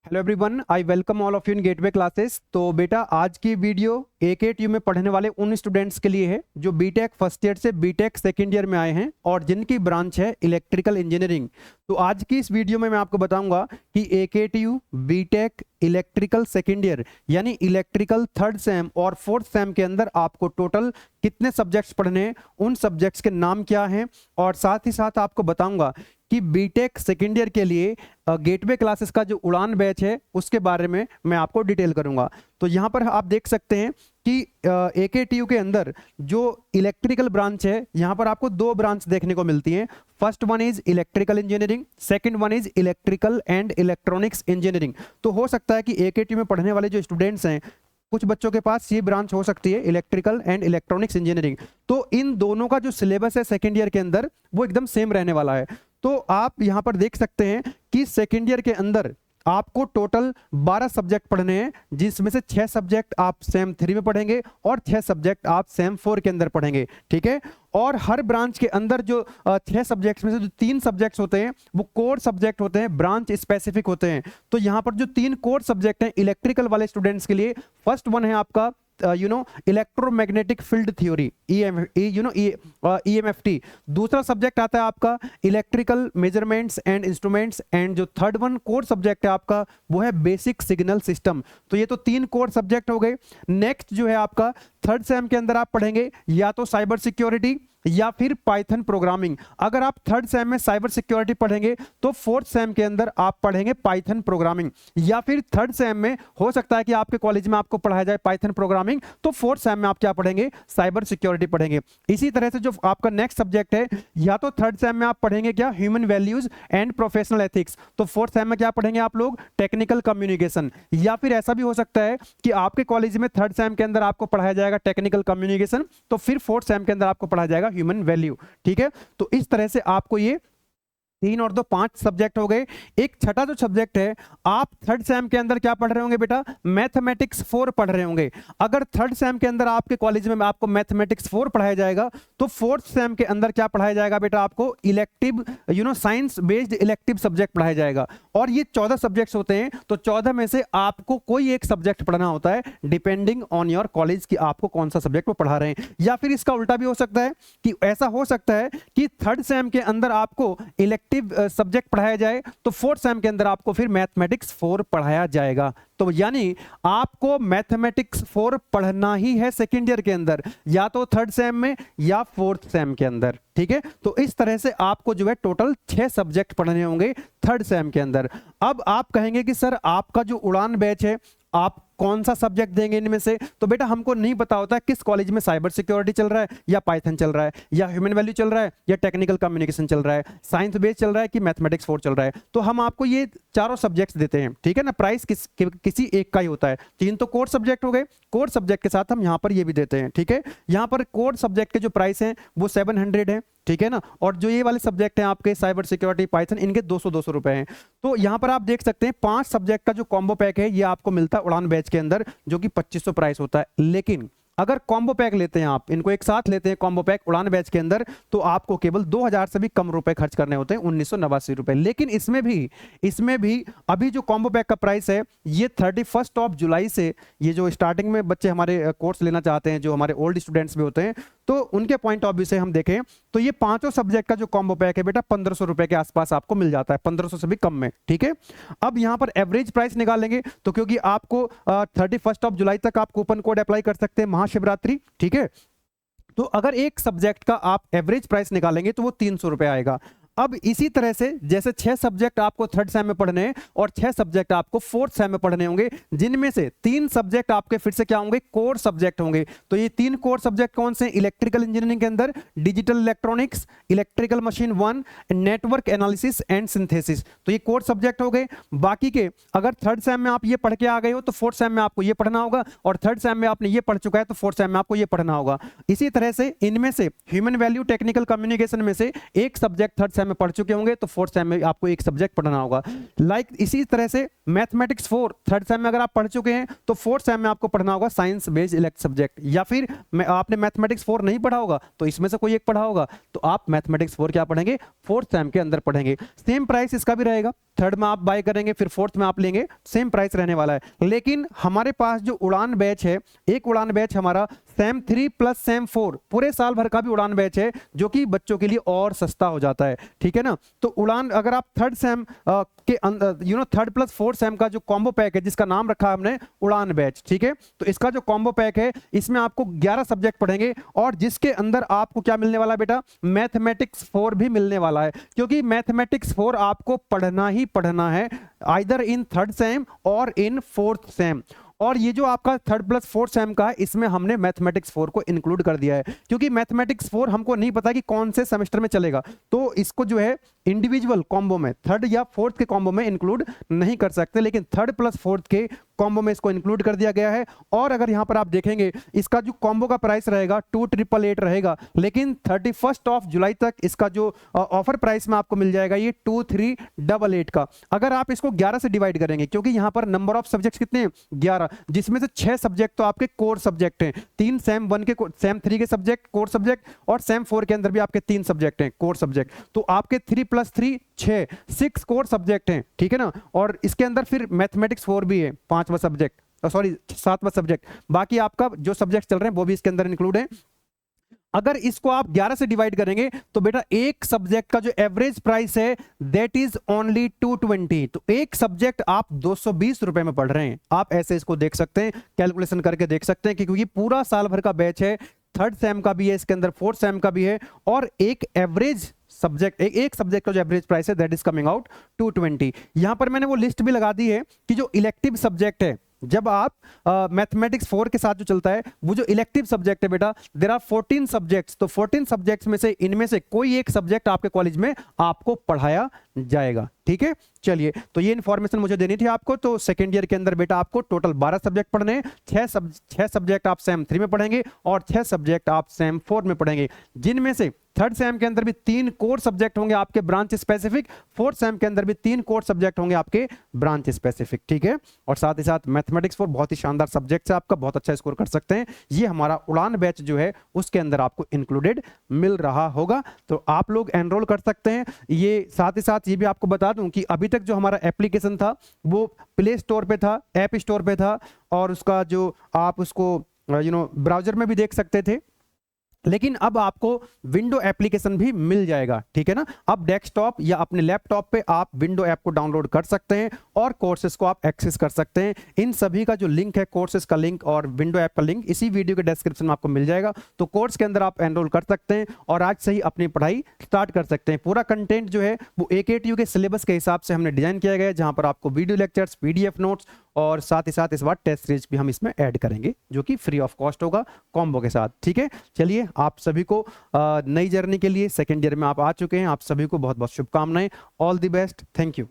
Hello everyone, I welcome all of you in gateway classes. तो बेटा आज की वीडियो AKTU में पढ़ने वाले उन स्टूडेंट्स के लिए है जो बीटेक फर्स्ट ईयर से बीटेक सेकेंड ईयर में आए हैं और जिनकी ब्रांच है इलेक्ट्रिकल इंजीनियरिंग। तो आज की इस वीडियो में मैं आपको बताऊंगा कि AKTU BTech electrical second year यानी इलेक्ट्रिकल थर्ड सेम और फोर्थ सेम के अंदर आपको टोटल कितने सब्जेक्ट्स पढ़ने हैं, उन सब्जेक्ट्स के नाम क्या हैं, और साथ ही साथ आपको बताऊंगा कि बीटेक सेकेंड ईयर के लिए गेटवे क्लासेस का जो उड़ान बैच है उसके बारे में मैं आपको डिटेल करूंगा। तो यहाँ पर आप देख सकते हैं कि AKTU के अंदर जो इलेक्ट्रिकल ब्रांच है, यहाँ पर आपको दो ब्रांच देखने को मिलती हैं। First one is electrical engineering, second one is electrical and electronics engineering. तो हो सकता है कि AKTU में पढ़ने वाले जो स्टूडेंट्स हैं, कुछ बच्चों के पास ये ब्रांच हो सकती है इलेक्ट्रिकल एंड इलेक्ट्रॉनिक्स इंजीनियरिंग। तो इन दोनों का जो सिलेबस है सेकेंड ईयर के अंदर वो एकदम सेम रहने वाला है। तो आप यहाँ पर देख सकते हैं कि सेकेंड ईयर के अंदर आपको टोटल 12 सब्जेक्ट पढ़ने हैं, जिसमें से 6 सब्जेक्ट आप सेम 3 में पढ़ेंगे और 6 सब्जेक्ट आप सेम 4 के अंदर पढ़ेंगे। ठीक है। और हर ब्रांच के अंदर जो 6 सब्जेक्ट्स में से जो 3 सब्जेक्ट्स होते हैं वो कोर सब्जेक्ट होते हैं, ब्रांच स्पेसिफिक होते हैं। तो यहाँ पर जो 3 कोर सब्जेक्ट हैं इलेक्ट्रिकल वाले स्टूडेंट्स के लिए, फर्स्ट वन है आपका इलेक्ट्रोमैग्नेटिक फील्ड थ्योरी EMFT। दूसरा सब्जेक्ट आता है आपका electrical measurements and instruments, and जो थर्ड वन कोर सब्जेक्ट है आपका वो है बेसिक सिग्नल सिस्टम। तो ये तो 3 कोर सब्जेक्ट हो गए। नेक्स्ट जो है आपका थर्ड सेम के अंदर आप पढ़ेंगे या तो साइबर सिक्योरिटी या फिर पाइथन प्रोग्रामिंग। अगर आप थर्ड सेम में साइबर सिक्योरिटी पढ़ेंगे तो फोर्थ सेम के अंदर आप पढ़ेंगे पाइथन प्रोग्रामिंग, या फिर थर्ड सेम में हो सकता है कि आपके कॉलेज में आपको पढ़ाया जाए पाइथन प्रोग्रामिंग, तो फोर्थ सेम में आप क्या पढ़ेंगे, साइबर सिक्योरिटी पढ़ेंगे। इसी तरह से जो आपका नेक्स्ट सब्जेक्ट है, या तो थर्ड सेम में आप पढ़ेंगे क्या, human values and professional ethics, तो फोर्थ सेम में क्या पढ़ेंगे आप लोग, टेक्निकल कम्युनिकेशन। या फिर ऐसा भी हो सकता है कि आपके कॉलेज में थर्ड सेम के अंदर आपको पढ़ाया जाएगा टेक्निकल कम्युनिकेशन, तो फिर फोर्थ सेम के अंदर आपको पढ़ाया जाएगा ह्यूमन वैल्यू। ठीक है। तो इस तरह से आपको ये 3 और 2 5 सब्जेक्ट हो गए। एक छठा जो सब्जेक्ट है, आप थर्ड सेम के अंदर क्या पढ़ रहे होंगे बेटा, मैथमेटिक्स 4 पढ़ रहे होंगे। अगर थर्ड सेम के अंदर आपके कॉलेज में आपको मैथमेटिक्स 4 पढ़ाया जाएगा, तो फोर्थ सेम के अंदर क्या पढ़ाया जाएगा बेटा, आपको elective science based elective subject पढ़ाया जाएगा। और ये 14 सब्जेक्ट्स होते हैं, तो 14 में से आपको कोई एक सब्जेक्ट पढ़ना होता है डिपेंडिंग ऑन योर कॉलेज कि आपको कौन सा सब्जेक्ट वो पढ़ा रहे हैं। या फिर इसका उल्टा भी हो सकता है कि ऐसा हो सकता है कि थर्ड सेम के अंदर आपको सब्जेक्ट पढ़ाया जाए, तो फोर्थ सेम के अंदर आपको फिर मैथमेटिक्स 4 पढ़ाया जाएगा। तो यानी आपको मैथमेटिक्स 4 पढ़ना ही है सेकेंड ईयर के अंदर, या तो थर्ड सेम में या फोर्थ सेम के अंदर। ठीक है। तो इस तरह से आपको जो है टोटल 6 सब्जेक्ट पढ़ने होंगे थर्ड सेम के अंदर। अब आप कहेंगे कि सर आपका जो उड़ान बैच है आप कौन सा सब्जेक्ट देंगे इनमें से, तो बेटा हमको नहीं पता होता किस कॉलेज में साइबर सिक्योरिटी चल रहा है या पाइथन चल रहा है या ह्यूमन वैल्यू चल रहा है या टेक्निकल कम्युनिकेशन चल रहा है, साइंस बेस्ड चल रहा है कि मैथमेटिक्स 4 चल रहा है। तो हम आपको ये चारों सब्जेक्ट्स देते हैं। ठीक है ना। प्राइस किसी एक का ही होता है। 3 तो कोर सब्जेक्ट हो गए, कोर सब्जेक्ट के साथ हम यहाँ पर ये भी देते हैं। ठीक है। यहाँ पर कोर सब्जेक्ट के जो प्राइस हैं वो 700 है। ठीक है ना। और जो ये वाले सब्जेक्ट हैं आपके साइबर सिक्योरिटी पाइथन, इनके 200 रुपए हैं। तो यहाँ पर आप देख सकते हैं 5 सब्जेक्ट का जो कॉम्बो पैक है ये आपको मिलता है उड़ान बैच के अंदर, जो कि 2500 प्राइस होता है। लेकिन अगर कॉम्बो पैक लेते हैं, आप इनको एक साथ लेते हैं कॉम्बो पैक उड़ान बैच के अंदर, तो आपको केवल 2000 से भी कम रुपए खर्च करने होते हैं, 1989 रुपए। लेकिन इसमें भी अभी जो कॉम्बो पैक का प्राइस है ये 31 जुलाई से, ये जो स्टार्टिंग में बच्चे हमारे कोर्स लेना चाहते हैं, जो हमारे ओल्ड स्टूडेंट्स भी होते हैं, तो उनके पॉइंट ऑफ व्यू से हम देखें तो ये 5 सब्जेक्ट का जो कॉम्बो पैक है बेटा 1500 रुपए के आसपास आपको मिल जाता है, 1500 से भी कम में। ठीक है। अब यहां पर एवरेज प्राइस निकालेंगे, तो क्योंकि आपको 31 जुलाई तक आप कूपन कोड अप्लाई कर सकते हैं महाशिवरात्रि। ठीक है। तो अगर एक सब्जेक्ट का आप एवरेज प्राइस निकालेंगे तो वो 300 रुपए आएगा। अब इसी तरह से जैसे 6 सब्जेक्ट आपको थर्ड सेम में पढ़ने हैं और 6 सब्जेक्ट आपको फोर्थ सेम में पढ़ने होंगे, जिनमें से 3 सब्जेक्ट आपके फिर से क्या होंगे, कोर सब्जेक्ट होंगे। तो ये 3 कोर सब्जेक्ट कौन से, इलेक्ट्रिकल इंजीनियरिंग के अंदर digital electronics, electrical machine 1, network analysis and synthesis. तो ये कोर सब्जेक्ट हो गए। बाकी के अगर थर्ड सेम में आप ये पढ़ के आ गए हो तो फोर्थ सेम में आपको ये पढ़ना होगा, और थर्ड सेम में आपने ये पढ़ चुका है तो फोर्थ सेम में आपको ये पढ़ना होगा। इसी तरह से इनमें से ह्यूमन वैल्यू टेक्निकल कम्युनिकेशन में से एक सब्जेक्ट थर्ड सेम सेम में पढ़ चुके होंगे तो फोर्थ सेम में आपको एक सब्जेक्ट पढ़ना होगा। लाइक इसी तरह से मैथमेटिक्स 4 थर्ड सेम में अगर आप पढ़ चुके हैं तो फोर्थ सेम में आपको पढ़ना होगा साइंस बेस्ड इलेक्टिव सब्जेक्ट, या फिर आपने मैथमेटिक्स 4 नहीं पढ़ा होगा तो इसमें से कोई एक पढ़ा होगा तो आप मैथमेटिक्स 4 क्या पढ़ेंगे, फोर्थ सेम के अंदर पढ़ेंगे। सेम प्राइस इसका भी रहेगा, थर्ड में आप बाय करेंगे फिर फोर्थ में आप लेंगे, सेम प्राइस रहने वाला है। लेकिन हमारे पास जो उड़ान बैच है, एक उड़ान बैच हमारा सेम 3 प्लस सेम 4 पूरे साल भर का भी उड़ान बैच है जो कि बच्चों के लिए और सस्ता हो जाता है, ठीक है ना। तो उड़ान अगर आप थर्ड सेम के अंदर थर्ड प्लस फोर्थ सेम का जो कॉम्बो पैक है जिसका नाम रखा है हमने उड़ान बैच, ठीक है, तो इसका जो कॉम्बो पैक है इसमें आपको 11 सब्जेक्ट पढ़ेंगे और जिसके अंदर आपको क्या मिलने वाला है बेटा, मैथमेटिक्स 4 भी मिलने वाला है, क्योंकि मैथमेटिक्स 4 आपको पढ़ना ही पढ़ना है आइदर इन थर्ड सेम और इन फोर्थ सेम। और ये जो आपका थर्ड प्लस फोर्थ सेम का है इसमें हमने मैथमेटिक्स 4 को इंक्लूड कर दिया है, क्योंकि मैथमेटिक्स 4 हमको नहीं पता कि कौन से सेमेस्टर में चलेगा, तो इसको जो है इंडिविजुअल कॉम्बो में थर्ड या फोर्थ के कॉम्बो में इंक्लूड नहीं कर सकते, लेकिन थर्ड प्लस फोर्थ के कॉम्बो में इसको इंक्लूड कर दिया गया है। और अगर यहां पर आप देखेंगे इसका जो कॉम्बो का प्राइस रहेगा 2888 रहेगा, लेकिन 31 ऑफ जुलाई तक इसका जो ऑफर प्राइस में आपको मिल जाएगा ये 2388 का। अगर आप इसको 11 से डिवाइड करेंगे, क्योंकि यहां पर नंबर ऑफ सब्जेक्ट्स कितने हैं 11, जिसमें से 6 सब्जेक्ट तो आपके कोर सब्जेक्ट हैं, 3 सेम 1 के सेम 3 के सब्जेक्ट कोर सब्जेक्ट और सेम 4 के अंदर भी आपके 3 सब्जेक्ट हैं कोर सब्जेक्ट, तो आपके 3 प्लस 3 6 कोर सब्जेक्ट हैं, ठीक है ना। और इसके अंदर फिर मैथमेटिक्स 4 भी है, 5वां सब्जेक्ट, सॉरी 7वां सब्जेक्ट, बाकी आपका जो सब्जेक्ट चल रहे हैं वो भी इसके अंदर इंक्लूड है। अगर इसको आप 11 से डिवाइड करेंगे तो बेटा एक सब्जेक्ट का जो एवरेज प्राइस है दैट इज ओनली 220, तो एक सब्जेक्ट आप 220 रुपए में पढ़ रहे हैं। आप ऐसे इसको देख सकते हैं, कैलकुलेशन करके देख सकते हैं कि क्योंकि पूरा साल भर का बैच है, थर्ड सेम का भी है इसके अंदर, फोर्थ सेम का भी है, और एक एवरेज सब्जेक्ट एक सब्जेक्ट का जो एवरेज प्राइस है दैट इज कमिंग आउट 220। यहां पर मैंने वो लिस्ट भी लगा दी है कि जो इलेक्टिव सब्जेक्ट है, जब आप मैथमेटिक्स 4 के साथ जो चलता है वो जो इलेक्टिव सब्जेक्ट है बेटा, देयर आर 14 सब्जेक्ट्स, तो 14 सब्जेक्ट्स में से इनमें से कोई एक सब्जेक्ट आपके कॉलेज में आपको पढ़ाया जाएगा, ठीक है। चलिए, तो ये इन्फॉर्मेशन मुझे देनी थी आपको। तो सेकेंड ईयर के अंदर बेटा आपको टोटल 12 सब्जेक्ट पढ़ने हैं, 6 सब्जेक्ट आप सेम 3 में पढ़ेंगे और 6 सब्जेक्ट आप सेम 4 में पढ़ेंगे, जिनमें से थर्ड सेम के अंदर भी 3 कोर सब्जेक्ट होंगे आपके ब्रांच स्पेसिफिक, फोर्थ सेम के अंदर भी 3 कोर सब्जेक्ट होंगे आपके ब्रांच स्पेसिफिक, ठीक है। और साथ ही साथ मैथमेटिक्स 4 बहुत ही शानदार सब्जेक्ट है आपका, बहुत अच्छा स्कोर कर सकते हैं। ये हमारा उड़ान बैच जो है उसके अंदर आपको इंक्लूडेड मिल रहा होगा, तो आप लोग एनरोल कर सकते हैं। ये साथ ही साथ ये भी आपको बता दूं कि अभी तक जो हमारा एप्लीकेशन था वो प्ले स्टोर पे था, ऐप स्टोर पे था, और उसका जो आप उसको ब्राउजर में भी देख सकते थे, लेकिन अब आपको विंडो एप्लीकेशन भी मिल जाएगा, ठीक है ना। अब डेस्कटॉप या अपने लैपटॉप पे आप विंडो ऐप को डाउनलोड कर सकते हैं और कोर्सेज को आप एक्सेस कर सकते हैं। इन सभी का जो लिंक है, कोर्सेज का लिंक और विंडो ऐप का लिंक, इसी वीडियो के डिस्क्रिप्शन में आपको मिल जाएगा। तो कोर्स के अंदर आप एनरोल कर सकते हैं और आज से ही अपनी पढ़ाई स्टार्ट कर सकते हैं। पूरा कंटेंट जो है वो AKTU के सिलेबस के हिसाब से हमने डिजाइन किया गया है, जहां पर आपको वीडियो लेक्चर्स, PDF नोट्स और साथ ही साथ इस बार टेस्ट सीरीज भी हम इसमें ऐड करेंगे जो कि फ्री ऑफ कॉस्ट होगा कॉम्बो के साथ, ठीक है। चलिए, आप सभी को नई जर्नी के लिए सेकेंड ईयर में आप आ चुके हैं, आप सभी को बहुत बहुत शुभकामनाएं, all the best, thank you.